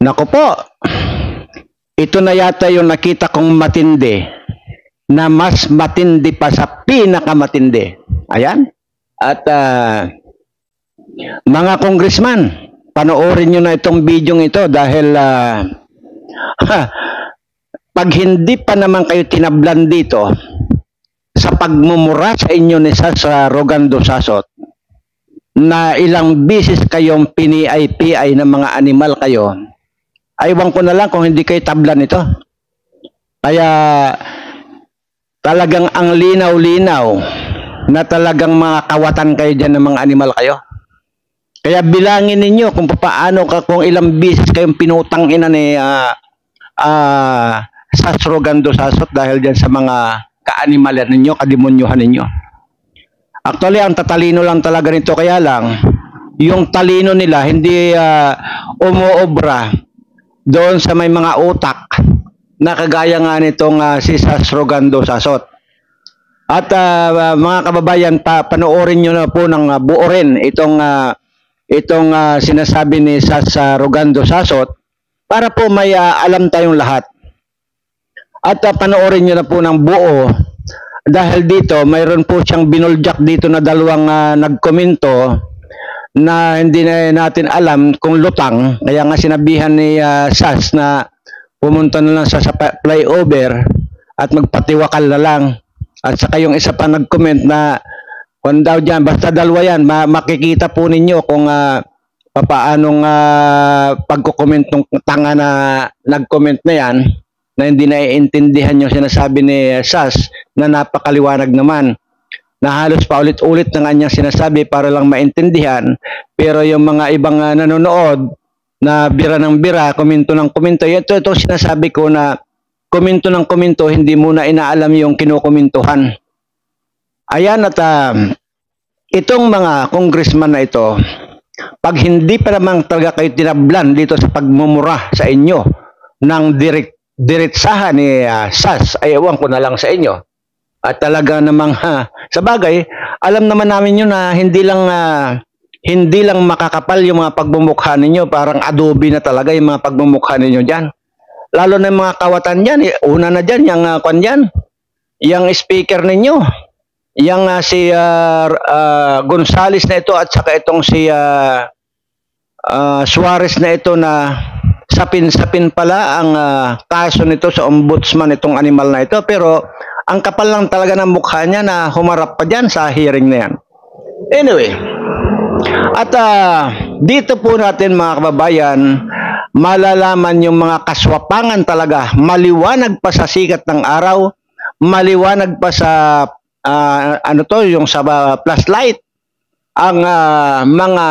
Naku po, ito na yata yung nakita kong matindi na mas matindi pa sa pinakamatindi. Ayan. At mga congressman, panoorin nyo na itong video ito dahil pag hindi pa naman kayo tinablan dito sa pagmumura sa inyo ni Sas Rogando Sasot na ilang bisis kayong pini-IPI ng mga animal kayo, aywan ko na lang kung hindi kayo tablan ito. Kaya talagang ang linaw-linaw na talagang mga kawatan kayo dyan ng mga animal kayo. Kaya bilangin ninyo kung paano kung ilang bisis kayong pinutang ina ni Sas Rogando Sasot dahil dyan sa mga kaanimalan ninyo, kademonyuhan ninyo. Actually, ang tatalino lang talaga nito, kaya lang, yung talino nila hindi umuobra doon sa may mga utak na kagaya nga nitong si Sas Rogando Sasot. At mga kababayan, panoorin nyo na po ng buo rin itong sinasabi ni Sas Rogando Sasot para po may alam tayong lahat. At panoorin nyo na po ng buo dahil dito mayroon po siyang binuljak dito na dalawang nagkomento na hindi na natin alam kung lutang. Kaya nga sinabihan ni Sas na pumunta na lang sa flyover at magpatiwakal na lang. At saka yung isa pa nag-comment na kung daw dyan, basta dalawa yan, makikita po ninyo kung papaanong pagkukomment ng tanga na nag-comment na yan, na hindi naiintindihan yung sinasabi ni Sas na napakaliwanag naman, na halos paulit-ulit na kanyang sinasabi para lang maintindihan, pero yung mga ibang nanonood na bira ng bira, komento ng komento, ito sinasabi ko na komento ng komento, hindi muna inaalam yung kinukomentuhan. Ayan, at itong mga congressman na ito, pag hindi pa naman talaga kayo tinablan dito sa pagmumura sa inyo ng diretsahan ni Sas, ay ewan ko na lang sa inyo. At talaga namang sa bagay, alam naman namin yun na hindi lang makakapal yung mga pagmumukha ninyo, parang adobe na talaga yung mga pagmumukha ninyo dyan. Lalo na yung mga kawatan dyan, una na dyan, yung speaker ninyo, yung si Gonzales na ito at saka itong si Suarez na ito na sapin-sapin pala ang kaso nito sa ombudsman itong animal na ito, pero ang kapal lang talaga ng mukha niya na humarap pa dyan sa hearing na yan. Anyway, at dito po natin mga kababayan, malalaman yung mga kaswapangan talaga, maliwanag pa sa sikat ng araw, maliwanag pa sa yung sa flashlight, ang mga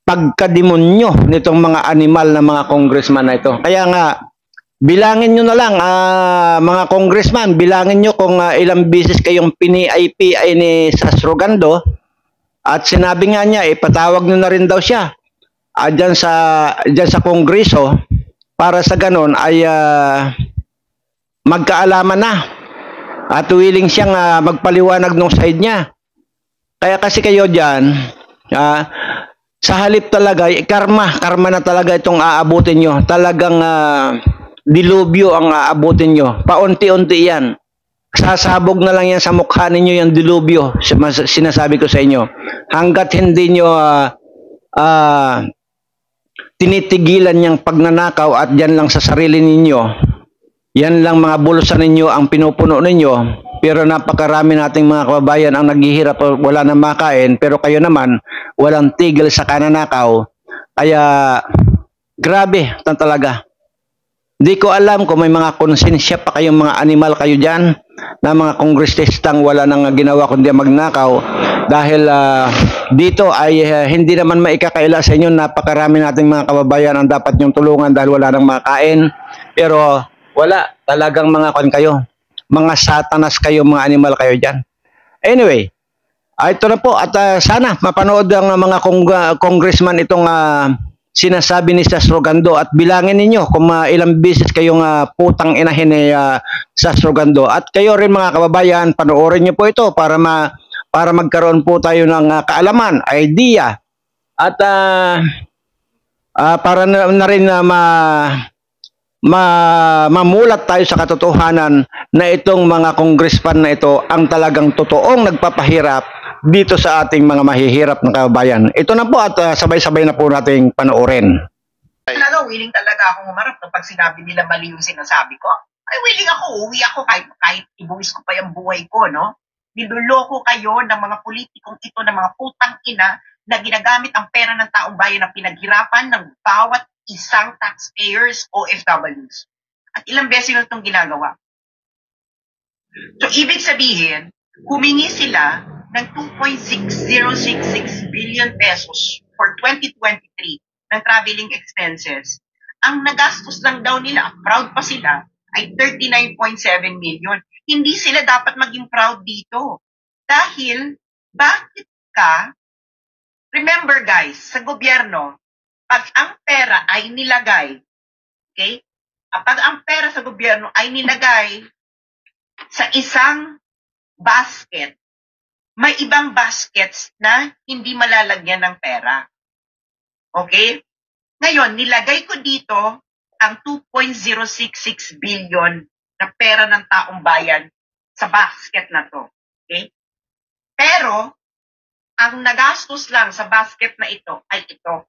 pagkademonyo nitong mga animal na mga congressman na ito. Kaya nga, bilangin nyo na lang, mga congressman, bilangin nyo kung ilang bisis kayong pini-IPI ni Sas Rogando, at sinabi nga niya, ipatawag nyo na rin daw siya dyan sa kongreso para sa ganon ay magkaalaman na at willing siyang magpaliwanag ng side niya. Kaya kasi kayo dyan, sa halip talaga, karma na talaga itong aabutin nyo. Talagang dilubyo ang aabutin nyo. Paunti-unti yan. Sasabog na lang yan sa mukha ninyo yung dilubyo. Sinasabi ko sa inyo. Hanggat hindi nyo tinitigilan yung pagnanakaw at dyan lang sa sarili ninyo, yan lang mga bulusan ninyo ang pinupuno ninyo, pero napakarami nating mga kababayan ang naghihirap, wala nang makain, pero kayo naman walang tigil sa kananakaw. Kaya grabe talaga. Hindi ko alam kung may mga konsensya pa kayong mga animal kayo dyan na mga kongresistang wala nang ginawa kundi magnakaw. Dahil dito ay hindi naman maikakaila sa inyo, napakarami nating mga kababayan ang dapat nyong tulungan dahil wala nang makain. Pero wala, talagang mga kayo, mga satanas kayo, mga animal kayo dyan. Anyway, ito na po, at sana mapanood ang mga congressman itong sinasabi ni Sas Rogando, at bilangin ninyo kung ilang beses kayong putang inahin ni Sas Rogando. At kayo rin mga kababayan, panoorin nyo po ito para magkaroon po tayo ng kaalaman, idea. At para na rin na mamulat tayo sa katotohanan na itong mga congressman na ito ang talagang totoong nagpapahirap dito sa ating mga mahihirap na kababayan. Ito na po at sabay-sabay na po nating panoorin. Talaga, willing talaga akong humarap kapag sinabi nila mali yung sinasabi ko. Ay, willing ako, uwi ako kahit ibuwis ko pa yung buhay ko, no? Niloloko kayo ng mga politikong ito, ng mga putang ina na ginagamit ang pera ng taong bayan na pinaghirapan ng bawat isang taxpayers, OFWs. At ilang beses nila itong ginagawa. So, ibig sabihin, humingi sila ng 2.6066 billion pesos for 2023 ng traveling expenses. Ang nagastos lang daw nila, proud pa sila, ay 39.7 million. Hindi sila dapat maging proud dito. Dahil, bakit ka, remember guys, sa gobyerno, pag ang pera ay nilagay, okay? Pag ang pera sa gobyerno ay nilagay sa isang basket, may ibang baskets na hindi malalagyan ng pera. Okay? Ngayon, nilagay ko dito ang 2.066 billion na pera ng taong bayan sa basket na to. Okay? Pero, ang nagastos lang sa basket na ito ay ito.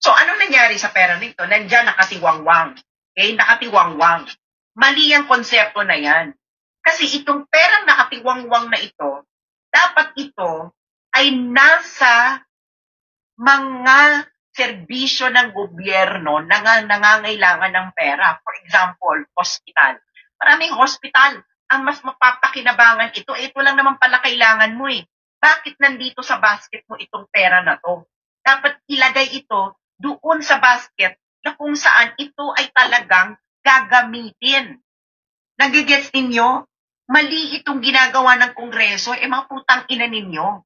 So, anong nangyari sa pera nito? Nandiyan nakatiwangwang. Okay? Nakatiwangwang. Mali ang konsepto na yan. Kasi itong perang nakatiwangwang na ito, dapat ito ay nasa mga serbisyo ng gobyerno na nangangailangan ng pera. For example, hospital. Maraming hospital. Ang mas mapapakinabangan ito lang naman pala kailangan mo eh. Bakit nandito sa basket mo itong pera na to? Dapat ilagay ito doon sa basket na kung saan ito ay talagang gagamitin. Nagigets ninyo? Mali itong ginagawa ng Kongreso, mga putang ina ninyo.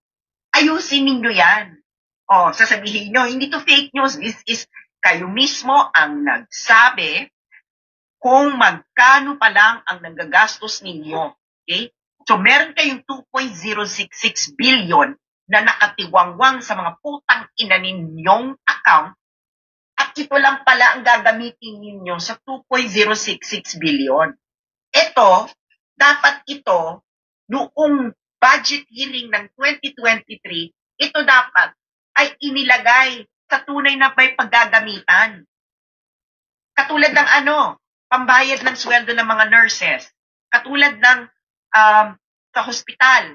Ayusin ninyo yan. Sasabihin nyo, hindi to fake news. This is kayo mismo ang nagsabi kung magkano pa lang ang nagagastos ninyo. Okay? So, meron kayong 2.066 billion na nakatiwangwang sa mga putang ina ninyong account at ito lang pala ang gagamitin ninyo sa 2.066 billion. Ito, dapat ito, noong budget hearing ng 2023, ito dapat ay inilagay sa tunay na may paggagamitan. Katulad ng pambayad ng sweldo ng mga nurses. Katulad ng sa hospital.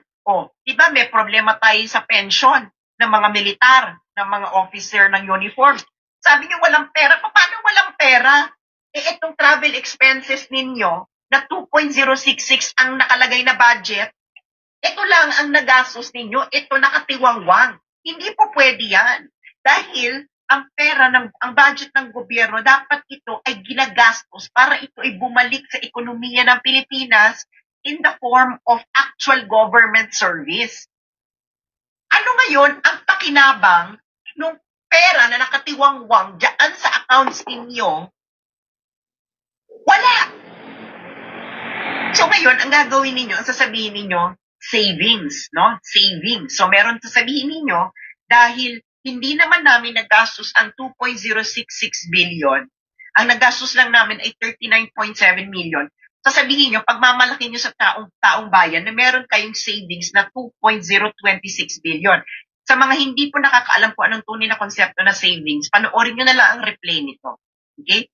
Diba may problema tayo sa pension ng mga militar, ng mga officer ng uniform. Sabi niyo walang pera. Paano walang pera? Itong travel expenses ninyo na 2.066 ang nakalagay na budget, ito lang ang nagastos ninyo, ito nakatiwangwang. Hindi po pwede yan. Dahil ang pera, ang budget ng gobyerno, dapat ito ay ginagastos para ito ay bumalik sa ekonomiya ng Pilipinas in the form of actual government service. Ano ngayon ang pakinabang ng pera na nakatiwangwang dyan sa accounts ninyo? Wala! So ngayon, ang gagawin ninyo, ang sasabihin ninyo, savings, no? Savings. So meron sasabihin ninyo, dahil hindi naman namin nagastos ang 2.066 billion, ang nagastos lang namin ay 39.7 million, sasabihin nyo, pagmamalaki nyo sa taong bayan na meron kayong savings na 2.026 billion. Sa mga hindi po nakakaalam po anong tunay na konsepto na savings, panoorin nyo na lang ang replay nito. Okay?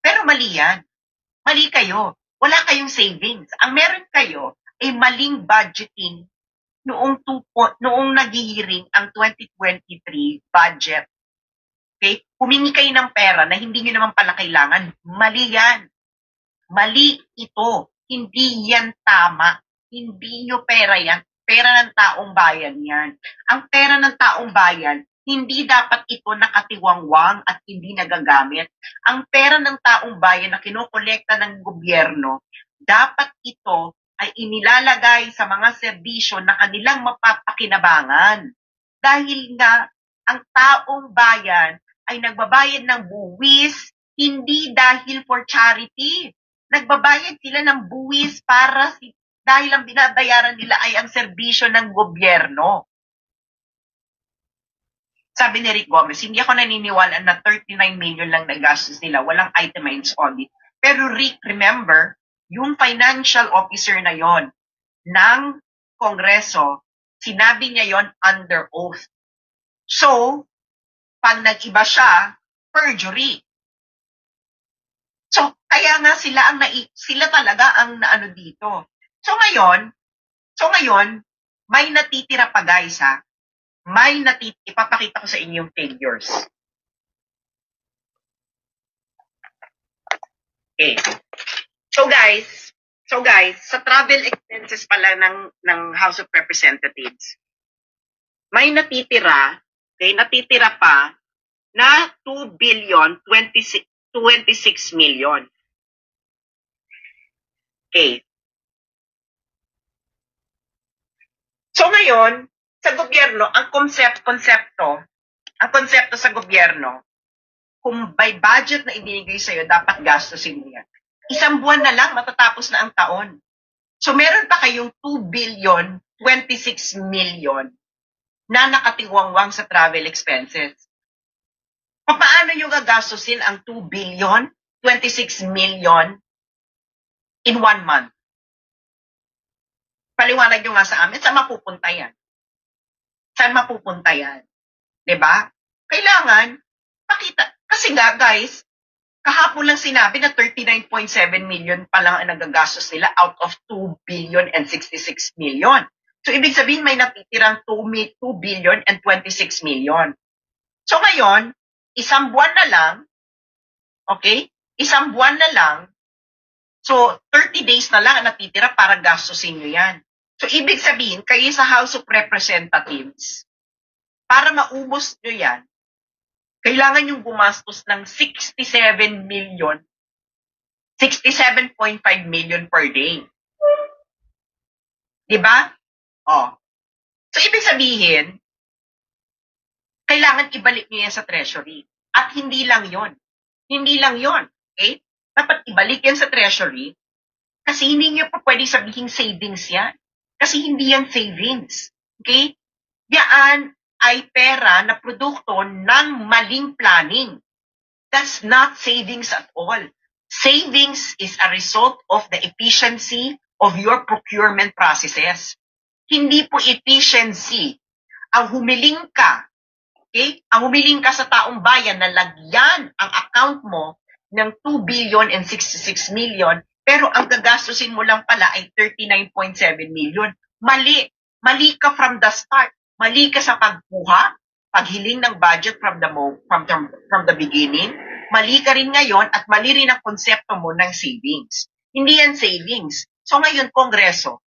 Pero mali yan. Mali kayo. Wala kayong savings. Ang meron kayo ay maling budgeting noong naghihiring ang 2023 budget. Okay? Humingi kayo ng pera na hindi nyo naman pala kailangan. Mali yan. Mali ito. Hindi yan tama. Hindi nyo pera yan. Pera ng taong bayan yan. Ang pera ng taong bayan, hindi dapat ito nakatiwangwang at hindi nagagamit. Ang pera ng taong bayan na kinokolekta ng gobyerno, dapat ito ay inilalagay sa mga serbisyo na kanilang mapapakinabangan. Dahil nga, ang taong bayan ay nagbabayad ng buwis, hindi dahil for charity. Nagbabayad sila ng buwis dahil ang binabayaran nila ay ang serbisyo ng gobyerno. Sabi ni Rick Gomez, hindi ako naniniwala na 39 million lang nagastos nila, walang itemized audit. Pero Rick, remember, yung financial officer na yon ng Kongreso, sinabi niya yon under oath. So, pag nag-iba siya, perjury. So, kaya nga sila talaga ang naano dito. So ngayon, may natitira pa guys ha. Ipapakita ko sa inyo yung figures. Okay. So guys, sa travel expenses pala ng House of Representatives, may natitira pa na 2 billion 26 million. Okay. So ngayon, sa gobyerno, ang konsepto sa gobyerno, kung by budget na ibinigay sa'yo, dapat gastusin mo yan. Isang buwan na lang, matatapos na ang taon. So meron pa kayong 2 billion 26 million na nakatiwangwang sa travel expenses. Paano nyo gagastusin ang 2 billion 26 million in 1 month? Paliwanag nyo nga sa amin, saan mapupunta yan? Saan mapupunta yan? Diba? Kailangan, pakita. Kasi nga, guys, kahapon lang sinabi na 39.7 million pa lang ang nagagastos nila out of 2 billion and 66 million. So, ibig sabihin, may natitirang 2 billion and 26 million. So, ngayon, isang buwan na lang, okay? Isang buwan na lang, so 30 days na lang ang natitira para gastusin nyo yan. So, ibig sabihin, kayo sa House of Representatives, para maubos nyo yan, kailangan yung gumastos ng 67.5 million per day. Diba? Oh. So, ibig sabihin, kailangan ibalik nyo yan sa Treasury. At hindi lang yon. Hindi lang yon. Okay? Dapat ibalik yan sa Treasury kasi hindi nyo pa pwede sabihin savings yan. Kasi hindi yan savings. Okay? Yan ay pera na produkto ng maling planning. That's not savings at all. Savings is a result of the efficiency of your procurement processes. Hindi po efficiency ang humiling ka. Okay? Ang humiling ka sa taong bayan na lagyan ang account mo ng 2 billion and 66 million, pero ang gagastusin mo lang pala ay 39.7 million. Mali. Mali ka from the start. Mali ka sa pagkuha, paghiling ng budget from the beginning. Mali ka rin ngayon at mali rin ang konsepto mo ng savings. Hindi yan savings. So ngayon, Kongreso,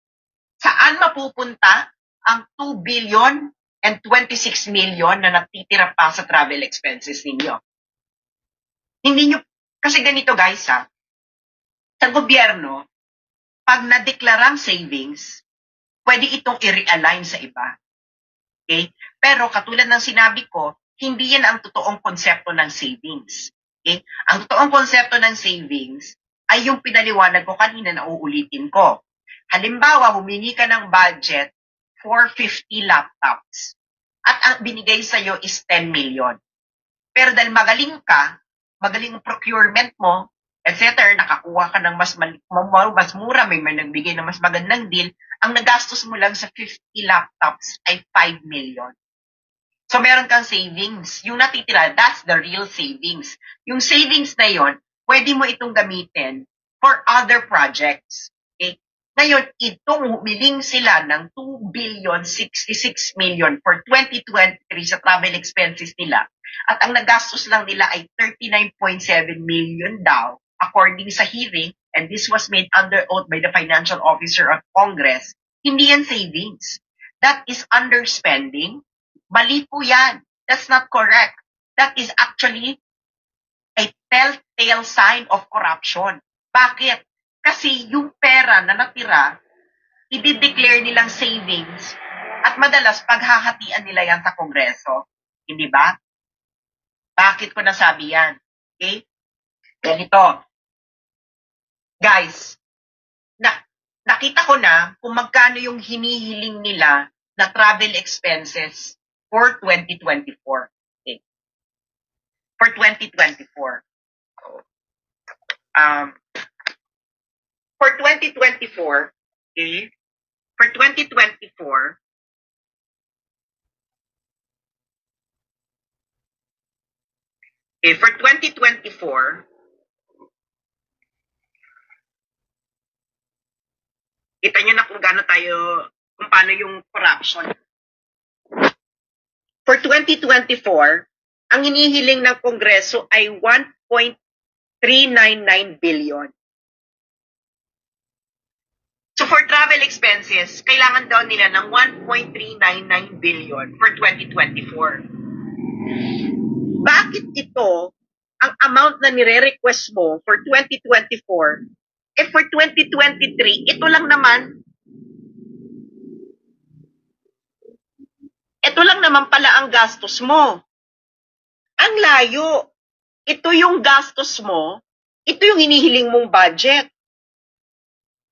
saan mapupunta ang 2 billion and 26 million na natitira pa sa travel expenses ninyo? Hindi nyo, kasi ganito guys ha, sa gobyerno, pag nadeklarang savings, pwede itong i-realign sa iba. Okay? Pero katulad ng sinabi ko, hindi yan ang totoong konsepto ng savings. Okay? Ang totoong konsepto ng savings ay yung pinaliwanag ko kanina na uulitin ko. Halimbawa, humingi ka ng budget for 50 laptops at ang binigay sa'yo is 10 million. Pero dahil magaling ang procurement mo, etc., nakakuha ka ng mas mura, may nagbigay ng mas magandang deal, ang nagastos mo lang sa 50 laptops ay 5 million. So, meron kang savings. Yung natitira, that's the real savings. Yung savings na yon, pwede mo itong gamitin for other projects. Okay? Ngayon, itong humiling sila ng 2 billion 66 million for 2023 sa travel expenses nila. At ang nagastos lang nila ay 39.7 million daw, according sa hearing, and this was made under oath by the financial officer of Congress. Hindi yan savings. That is underspending. Mali po yan. That's not correct. That is actually a telltale sign of corruption. Bakit? Kasi yung pera na natira, i-declare nilang savings at madalas paghahatian nila yan sa Kongreso. Hindi ba? Bakit ko nasabi yan? Okay? Ganito. Guys, nakita ko na kung magkano yung hinihiling nila na travel expenses for 2024. for 2024. For 2024, okay, for 2024, okay, for 2024, kita nyo na kung paano yung corruption. For 2024, ang hinihiling ng Kongreso ay 1.399 billion. So for travel expenses, kailangan daw nila ng 1.399 billion for 2024. Bakit ito ang amount na nire-request mo for 2024? For 2023, ito lang naman pala ang gastos mo. Ang layo. Ito yung gastos mo, ito yung hinihiling mong budget.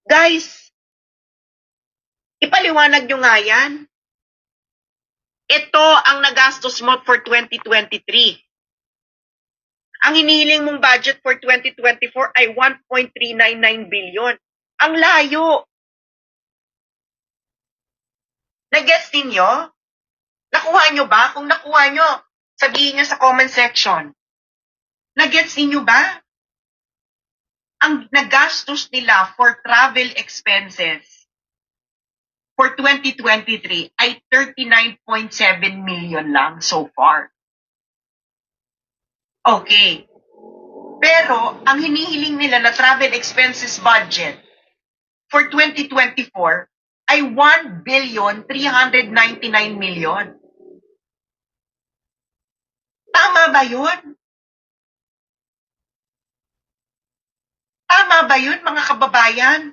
Guys, ipaliwanag nyo nga yan. Ito ang nagastos mo for 2023. Ang hinihiling mong budget for 2024 ay 1.399 billion. Ang layo. Nag-gets ninyo? Nakuha nyo ba? Kung nakuha nyo, sabihin nyo sa comment section. Nag-gets ninyo ba? Ang nagastos nila for travel expenses for 2023 ay 39.7 million lang so far. Okay. Pero, ang hinihiling nila na travel expenses budget for 2024 ay 1,399 million. Tama ba yun? Tama ba yun, mga kababayan?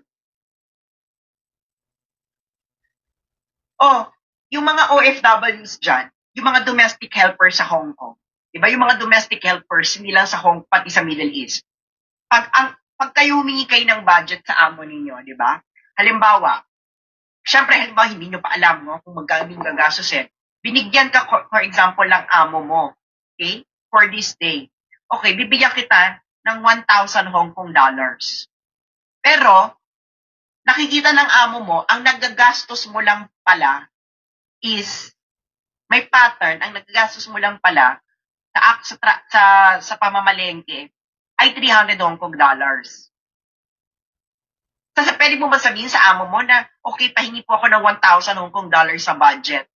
Yung mga OFWs dyan, yung mga domestic helpers sa Hong Kong, diba? Yung mga domestic helpers, hindi lang sa Hong Kong, pati sa Middle East. Pag kayo humingi kayo ng budget sa amo ninyo, diba? Halimbawa, hindi nyo pa alam kung magkano yung gagastusin. Binigyan ka, for example, ng amo mo, okay? For this day. Okay, bibigyan kita ng 1,000 Hong Kong dollars. Pero, nakikita ng amo mo, ang nagagastos mo lang pala is, may pattern, ang nagagastos mo lang pala sa pamamalengke ay 300 Hong Kong dollars. Kasi pwede mo ba sabihin sa amo mo na, okay, pahingi po ako ng 1,000 Hong Kong dollars sa budget.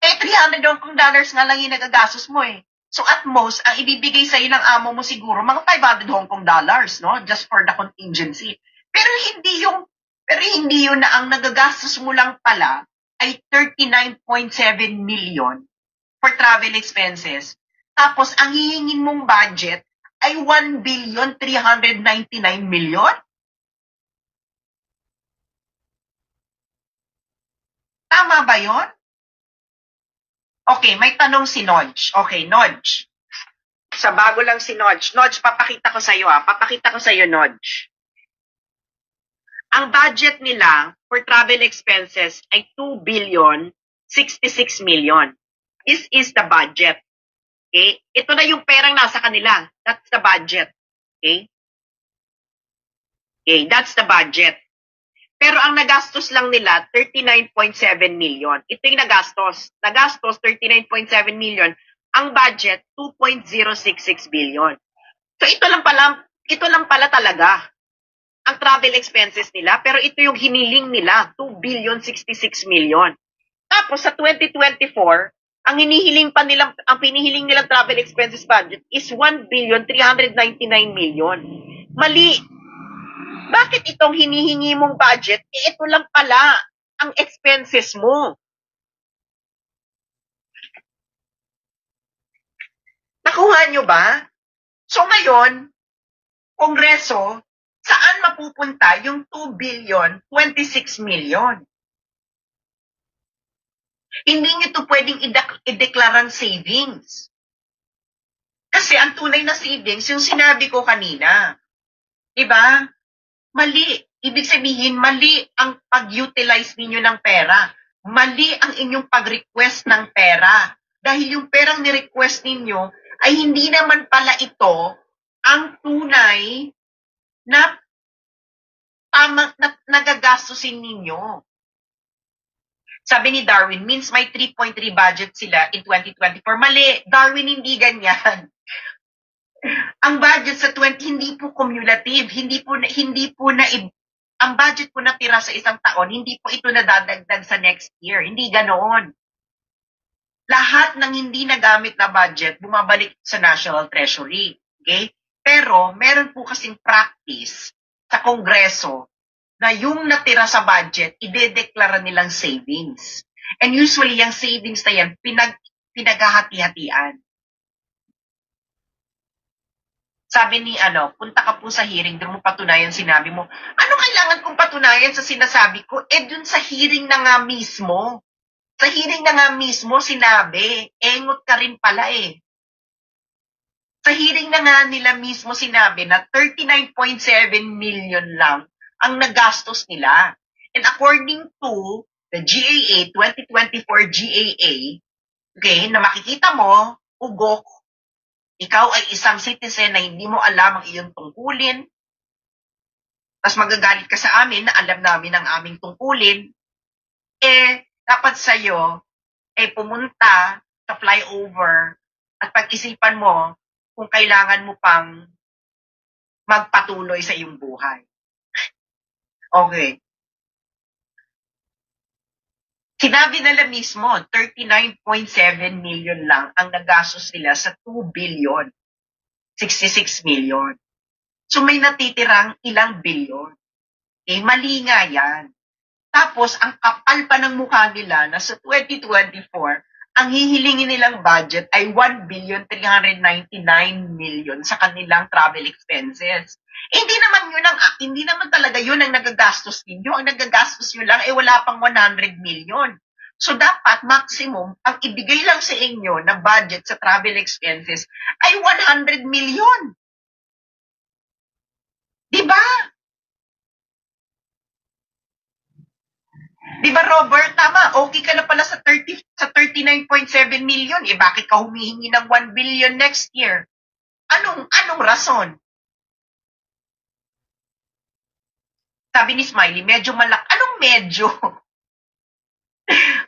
300 Hong Kong dollars nga lang yung nagagastos mo eh. So at most, ang ibibigay sa'yo ng amo mo siguro, mga 500 Hong Kong dollars, no? Just for the contingency. Pero hindi yun na ang nagagastos mo lang pala ay 39.7 million for travel expenses. Tapos, ang hihingin mong budget ay 1,399 million? Tama ba yun? Okay, may tanong si Nodge. Okay, Nodge. Sa bago lang si Nodge. Nodge, papakita ko sa'yo Papakita ko sa'yo, Nodge. Ang budget nila for travel expenses ay 2,066 million. This is the budget. Okay? Ito na yung perang nasa kanila. That's the budget. Okay? Okay, that's the budget. Pero ang nagastos lang nila, 39.7 million. Ito yung nagastos. Nagastos, 39.7 million. Ang budget, 2.066 billion. So ito lang pala talaga ang travel expenses nila. Pero ito yung hiniling nila, 2,066 million. Tapos sa 2024, ang pinihiling nilang travel expenses budget is 1,399 million. Mali. Bakit itong hinihingi mong budget, ito lang pala ang expenses mo? Nakuha nyo ba? So ngayon, Kongreso, saan mapupunta yung 2,026 million? Hindi nyo ito pwedeng ideklarang savings. Kasi ang tunay na savings, yung sinabi ko kanina. Diba? Mali. Ibig sabihin, mali ang pag-utilize ninyo ng pera. Mali ang inyong pag-request ng pera. Dahil yung perang ni-request ninyo ay hindi naman pala ito ang tunay na nagagastusin ninyo. Sabi ni Darwin, means may 3.3 budget sila in 2024. Mali, Darwin, hindi ganyan. Ang budget sa 20 hindi po cumulative, hindi po na ang budget po natira sa isang taon, hindi po ito nadadagdag sa next year. Hindi ganoon. Lahat ng hindi nagamit na budget bumabalik sa National Treasury. Okay? Pero meron po kasing practice sa Kongreso na yung natira sa budget, idedeklara nilang savings. And usually, yung savings na yan, pinaghahati-hatian. Sabi ni, punta ka po sa hearing, doon mo patunayan sinabi mo. Ano kailangan kong patunayan sa sinasabi ko? Dun sa hearing na nga mismo. Sa hearing na nga mismo, sinabi, engot ka rin pala eh. Sa hearing na nga nila mismo sinabi na 39.7 million lang ang nagastos nila. And according to the GAA, 2024 GAA, okay, na makikita mo, ugok, ikaw ay isang citizen na hindi mo alam ang iyong tungkulin, tapos magagalit ka sa amin na alam namin ang aming tungkulin, dapat sa'yo, pumunta sa flyover at pag-isipan mo kung kailangan mo pang magpatuloy sa iyong buhay. Okay. Sinabi nila mismo, 39.7 million lang ang nagastos nila sa 2 billion, 66 million. So may natitirang ilang billion. Mali nga yan. Tapos, ang kapal pa ng mukha nila na sa 2024, ang hihilingin nilang budget ay 1,399,000,000 sa kanilang travel expenses. Hindi naman talaga yun ang nagagastos ninyo. Ang nagagastos nyo lang wala pang 100 million. So dapat maximum, ang ibigay lang sa inyo na budget sa travel expenses ay 100 million. Diba? Diba, Robert? Tama, okay ka na pala sa 39.7 million. Bakit ka humihingi ng 1 billion next year? Anong rason? Sabi ni Smiley, medyo malaki. Anong medyo?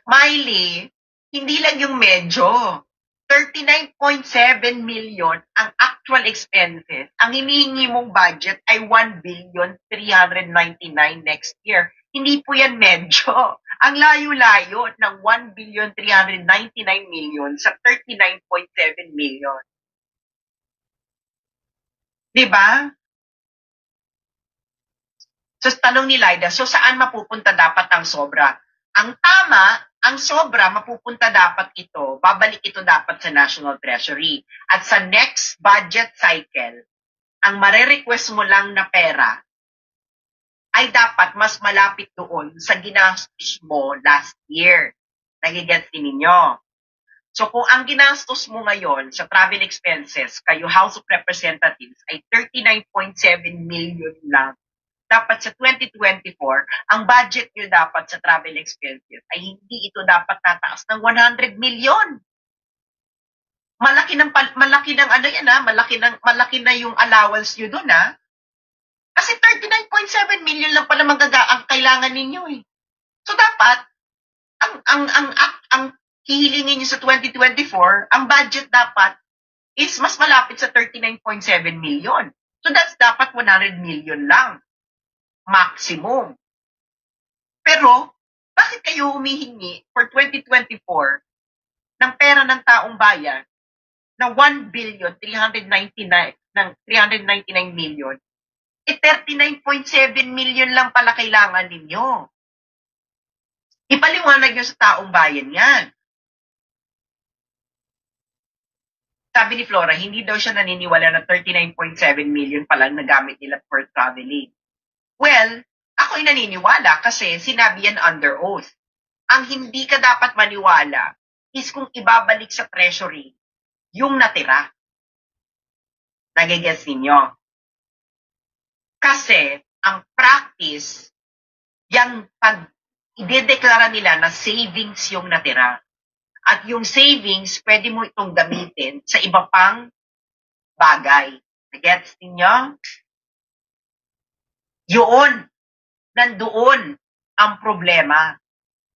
Miley, hindi lang yung medyo. 39.7 million ang actual expenses. Ang hinihingi mong budget ay 1,399,000,000 next year. Hindi po yan medyo. Ang layo-layo ng 1,399,000,000 sa 39.7 million. Diba? So, tanong ni Lyda, so saan mapupunta dapat ang sobra? Ang tama, ang sobra, mapupunta dapat ito, babalik ito dapat sa National Treasury. At sa next budget cycle, ang mare-request mo lang na pera ay dapat mas malapit doon sa ginastos mo last year. Nagigets din ninyo. So kung ang ginastos mo ngayon sa travel expenses, kayo House of Representatives, ay 39.7 million lang, dapat sa 2024, ang budget nyo dapat sa travel expenses ay hindi ito dapat tataas ng 100 million. Malaki na yung allowance nyo doon Kasi 39.7 million lang pala ang kailangan ninyo So dapat ang hihilingin nyo sa 2024, ang budget dapat is mas malapit sa 39.7 million. So that's dapat 100 million lang. Maximum. Pero, bakit kayo humihingi for 2024 ng pera ng taong bayan na 1,399,000,000? 39.7 million lang pala kailangan ninyo. Ipaliwanag nyo sa taong bayan yan. Sabi ni Flora, hindi daw siya naniniwala na 39.7 million palang nagamit nila for traveling. Well, ako'y naniniwala kasi sinabi yan under oath. Ang hindi ka dapat maniwala is kung ibabalik sa treasury yung natira. Nagigets ninyo? Kasi ang practice, yung pag idedeklara nila na savings yung natira. At yung savings, pwede mo itong gamitin sa iba pang bagay. Gets ninyo? Yun, nandoon ang problema.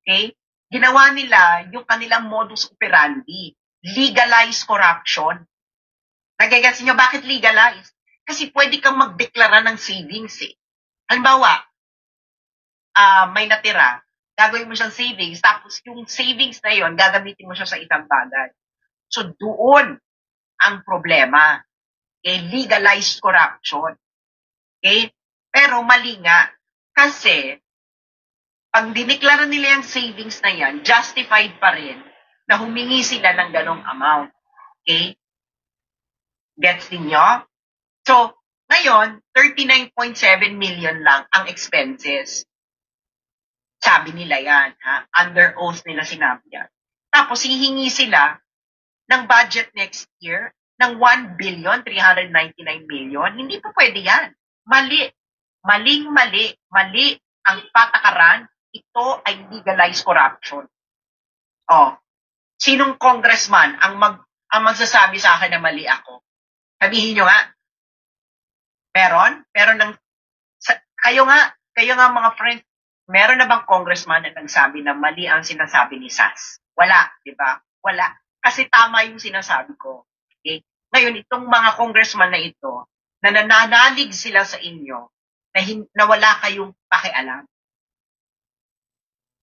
Okay? Ginawa nila yung kanilang modus operandi. Legalize corruption. Nagagets niyo bakit legalize? Kasi pwede kang magdeklara ng savings eh. Halimbawa, may natira, gagawin mo siyang savings, tapos yung savings na yon gagamitin mo siya sa isang bagay. So doon ang problema. Legalized corruption. Okay? Pero mali nga. Kasi, pag dineklara nila yung savings na yan, justified pa rin na humingi sila ng ganong amount. Okay? Gets ninyo? So, ngayon, 39.7 million lang ang expenses. Sabi nila yan, ha? Under oath nila sinabi yan. Tapos, hihingi sila ng budget next year ng 1,399,000,000. Hindi po pwede yan. Mali. Mali ang patakaran. Ito ay legalized corruption. Sinong congressman ang magsasabi sa akin na mali ako? Sabihin nyo nga. Meron ng kayo nga mga friends, meron na bang congressman na nagsabi na mali ang sinasabi ni SAS? Wala, di ba? Wala. Kasi tama yung sinasabi ko. Okay? Ngayon, itong mga congressman na ito, na nananalig sila sa inyo, na wala kayong pakialam.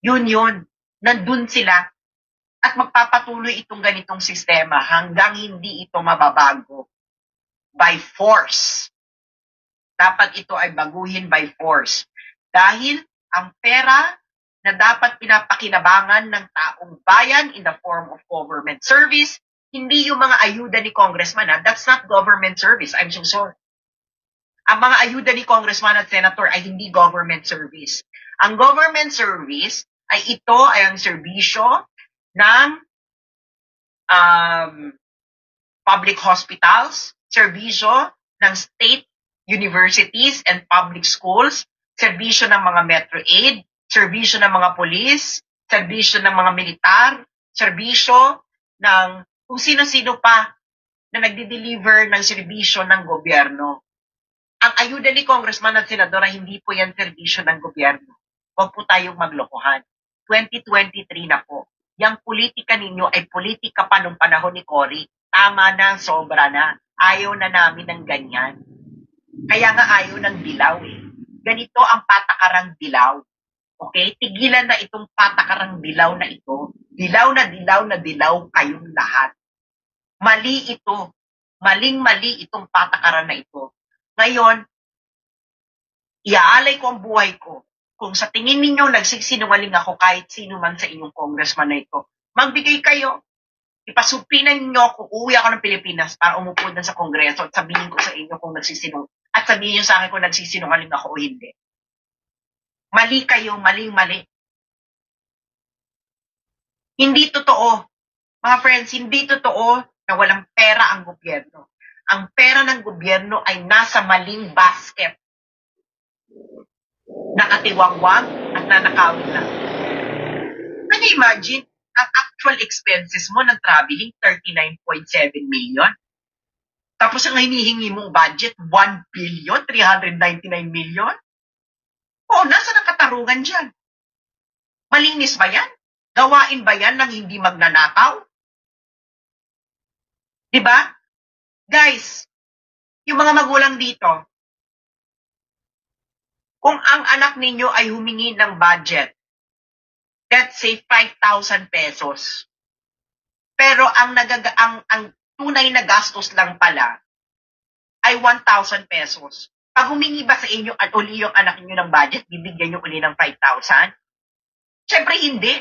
Yun. Nandun sila. At magpapatuloy itong ganitong sistema hanggang hindi ito mababago. By force. Dapat ito ay baguhin by force. Dahil ang pera na dapat pinapakinabangan ng taong bayan in the form of government service, hindi yung mga ayuda ni congressman. That's not government service. I'm so sorry. Ang mga ayuda ni congressman at senator ay hindi government service. Ang government service ay ang serbisyo ng public hospitals, serbisyo ng state universities and public schools, serbisyo ng mga Metro Aid, serbisyo ng mga polis, serbisyo ng mga militar, serbisyo ng kung sino-sino pa na nagdi-deliver ng serbisyo ng gobyerno. Ang ayuda ni congressman at senadora, hindi po yan serbisyo ng gobyerno. Huwag po tayong maglokohan. 2023 na po. Yang politika ninyo ay politika pa nung panahon ni Cory. Tama na, sobra na. Ayaw na namin ng ganyan. Kaya nga ayaw ng dilaw eh. Ganito ang patakarang dilaw. Okay? Tigilan na itong patakarang dilaw na ito. Dilaw na dilaw kayong lahat. Mali ito. Maling-mali itong patakaran na ito. Ngayon, iaalay ko ang buhay ko. Kung sa tingin ninyo nagsisinungaling ako kahit sino man sa inyong congressman na ito, magbigay kayo. Ipasupinan ninyo ako, uuwi ako ng Pilipinas para umupo din sa kongreso at sabihin ko sa inyo kung at sabihin nyo sa akin kung nagsisinungaling ako o hindi. Mali kayo, maling-mali. Hindi totoo. Mga friends, hindi totoo na walang pera ang gobyerno. Ang pera ng gobyerno ay nasa maling basket. Nakatiwangwang at nanakawin lang. Can you imagine, ang actual expenses mo ng traveling, 39.7 million? Tapos ang hinihingi mong budget, 1,399,000,000? Nasa ang katarungan dyan? Malinis ba yan? Gawain ba yan ng hindi magnanakaw? Diba? Guys, yung mga magulang dito, kung ang anak ninyo ay humingi ng budget, let's say 5,000 pesos. Pero ang tunay na gastos lang pala ay 1,000 pesos. Pag humingi ba sa inyo at uli yung anak niyo ng budget, bibigyan niyo uli ng 5,000? Siyempre hindi.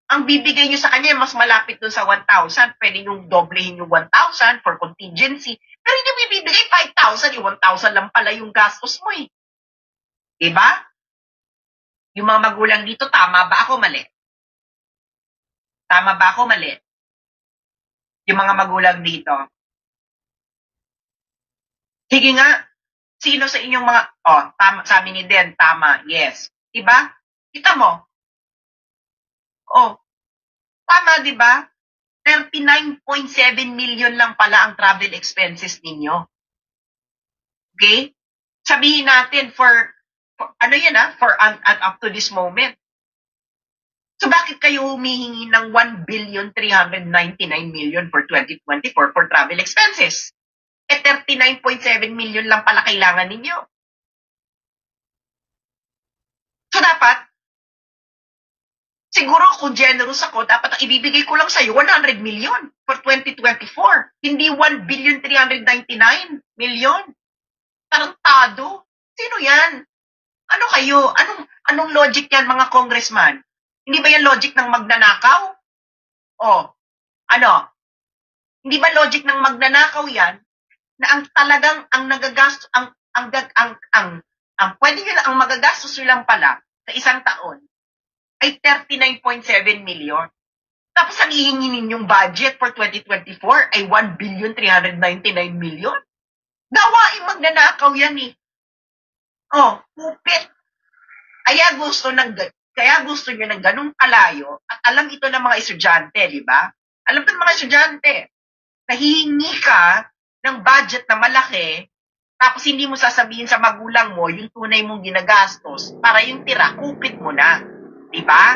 Ang bibigay niyo sa kanya mas malapit dun sa 1,000. Pwede nyo doblehin yung 1,000 for contingency. Pero hindi mo ibibigay 5,000. Yung 1,000 lang pala yung gastos mo eh. Diba? Yung mga magulang dito, tama ba ako mali? Tama ba ako mali? Yung mga magulang dito. Sige nga, sino sa inyong mga, tama, sabi ni Den, tama, yes. Diba? Kita mo? Tama, di ba? 39.7 million lang pala ang travel expenses ninyo. Okay? Sabihin natin for ano yan for up to this moment. So bakit kayo humihingi ng 1,399,000,000 for 2024 for travel expenses? 39.7 million lang pala kailangan ninyo. So dapat, siguro kung generous ako, dapat ang ibibigay ko lang sa'yo 100 million for 2024. Hindi 1,399,000,000. Tarantado. Sino yan? Ano kayo? Anong logic yan, mga congressman? Hindi ba yan logic ng magnanakaw? Hindi ba logic ng magnanakaw yan na ang talagang ang nagagastos pwede nyo lang ang magagastos nyo lang pala sa isang taon ay 39.7 million. Tapos ang hihingi ninyong budget for 2024 ay 1,399,000,000. Gawaing magnanakaw yan eh. Kupit. Kaya gusto nyo ng ganung kalayo at alam ito ng mga estudyante, di ba? Alam ito ng mga estudyante. Nahihingi ka ng budget na malaki tapos hindi mo sasabihin sa magulang mo yung tunay mong ginagastos para yung tira, kupit mo na. Di ba?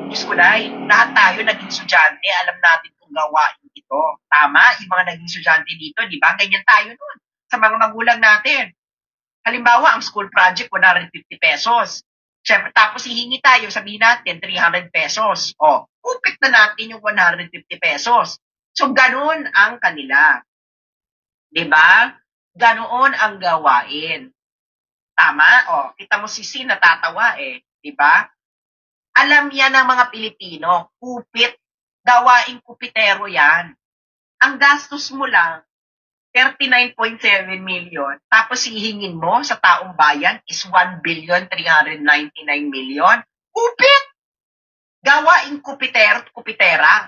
Diyos ko na, lahat tayo naging estudyante, alam natin kung gawain ito. Tama? Yung mga naging estudyante dito, di ba? Ganyan tayo nun sa mga magulang natin. Halimbawa, ang school project, 150 pesos. Siyempre, tapos hihingi tayo, sabihin natin, 300 pesos. Kupit na natin yung 150 pesos. So, ganun ang kanila. Diba? Ganoon ang gawain. Tama? Kita mo si Sin, natatawa eh. Diba? Alam yan ng mga Pilipino, kupit. Gawaing kupitero yan. Ang gastos mo lang, 39.7 million. Tapos hihingin mo sa taong bayan is 1,399,000,000. Kupit! Gawaing kupitera.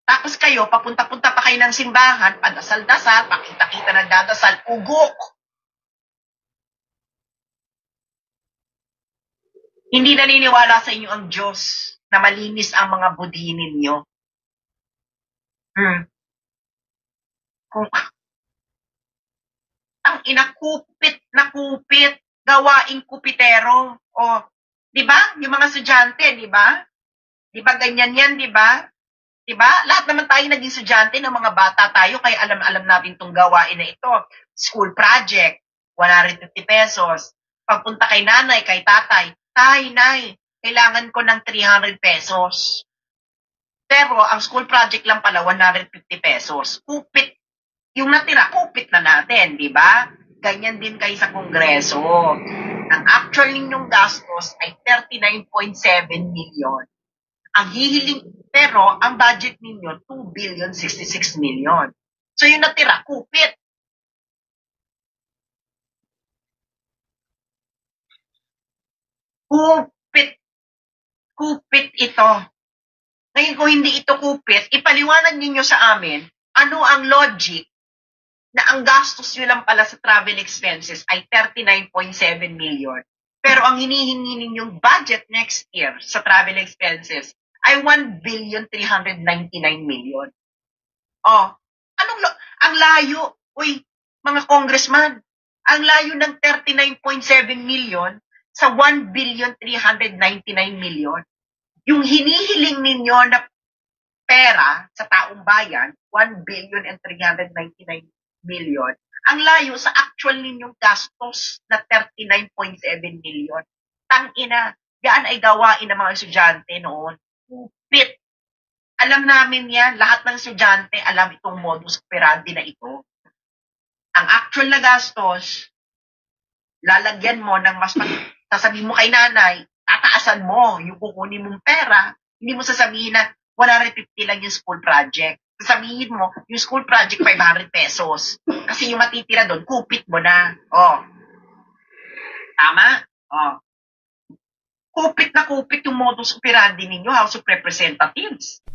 Tapos kayo, papunta-punta pa kayo ng simbahan, padasal-dasal, pakita-kita ng dadasal, ugok. Hindi naniniwala sa inyo ang Diyos na malinis ang mga budhi ninyo. Ang inakupit na kupit, gawaing kupitero. Di ba? Yung mga estudyante, di ba? Di ba ganyan yan, di ba? Di ba? Lahat naman tayo naging estudyante ng mga bata tayo, kaya alam natin itong gawain na ito. School project, 150 pesos. Pagpunta kay nanay, kay tatay, Nay, kailangan ko ng 300 pesos. Pero ang school project lang pala, 150 pesos. Kupit. Yung natira, kupit na natin, di ba? Ganyan din kayo sa Kongreso. Ang actual ninyong gastos ay 39.7 million. Ang hihiling, pero ang budget ninyo, 2,066,000,000. So yung natira, kupit. Kupit ito. Ngayon kung hindi ito kupit, ipaliwanag ninyo sa amin ano ang logic na ang gastos nyo lang pala sa travel expenses ay 39.7 million. Pero ang hinihingi ninyong budget next year sa travel expenses ay 1,399,000,000. Ang layo, mga congressman, ang layo ng 39.7 million sa 1,399,000,000. Yung hinihiling ninyo na pera sa taong bayan, 1,399,000,000. Ang layo sa actual ninyong gastos na 39.7 million. Tangina, yan ay gawain ng mga estudyante noon. Kupit. Alam namin yan, lahat ng estudyante alam itong modus operandi na ito. Ang actual na gastos, lalagyan mo ng mas sasabihin mo kay nanay, tataasan mo yung kukunin mong pera, hindi mo sasabihin na 150 lang yung school project. Sasabihin mo, yung school project 500 pesos. Kasi yung matitira doon, kupit mo na. Tama? Kupit na kupit yung modus operandi ninyo, House of Representatives.